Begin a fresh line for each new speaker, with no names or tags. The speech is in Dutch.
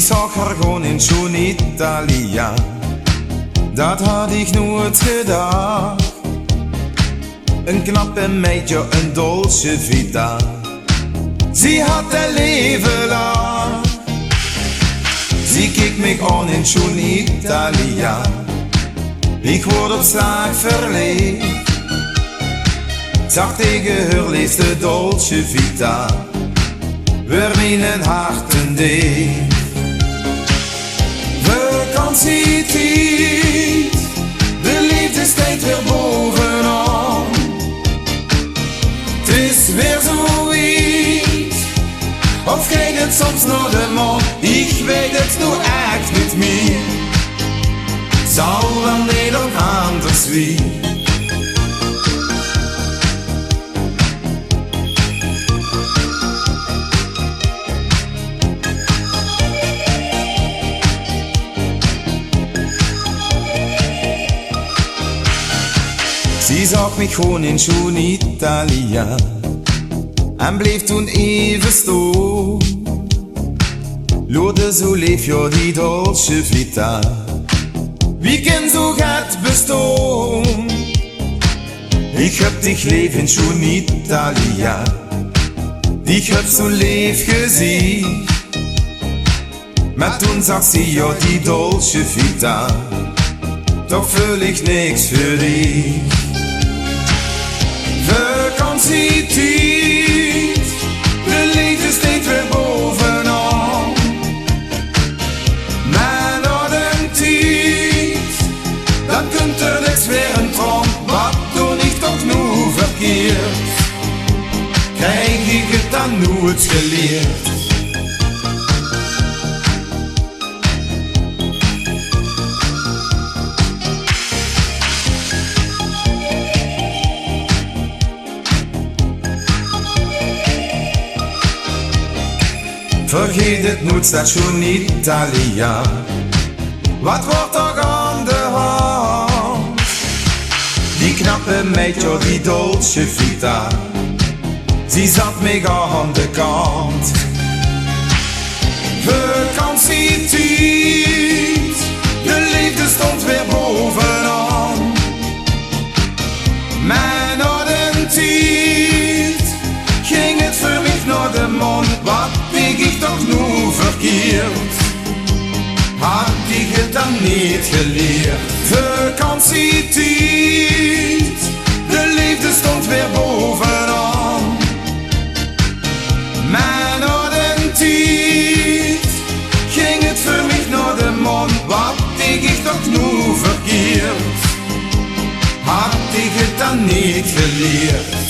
zag haar gewoon in zo'n Italia. Dat had ik nooit gedacht. Een knappe meidje, een dolce vita. Ze had het leven lang. Ze keek me aan in zo'n Italia. Ik word op slag verleefd. Zag tegen haar liefste dolce vita. Weer mijn harten deed. Vakantietijd, de liefde steekt weer bovenaan. Het is weer zoiets, of kijkt het soms naar de maan? Ik weet het nu echt niet meer. Zal wel Nederland anders wie. Ze zag mich gewoon in zo'n Italia en bleef toen even staan. Lode zo leef je die dolce vita. Wie kan zo het bestaan? Ik heb dich leef in zo'n Italia. Ik heb zo'n leef gezien. Maar toen zag ze ja die dolce vita. Toch voel ik niks voor die. Vakantietijd, de liefde steekt weer bovenaan. Maar na de tijd, dan kunt er niks weer een trom. Wat doe ik toch nu verkeerd? Krijg ik het dan nooit geleerd? Vergeet het nooit, station Italia. Wat wordt er aan de hand? Die knappe meidje, die dolce vita. Ze zat mega aan de kant. Vakantietijd, de liefde stond weer bovenaan. Maar na de tijd ging het voor mij naar de maan. Wat deed ik toch nu verkeerd? Had ik het dan niet geleerd? Vakantietijd, de liefde stond weer bovenaan. Maar na de tijd ging het voor mij naar de maan. Wat deed ik toch nu verkeerd? Had ik het dan niet geleerd?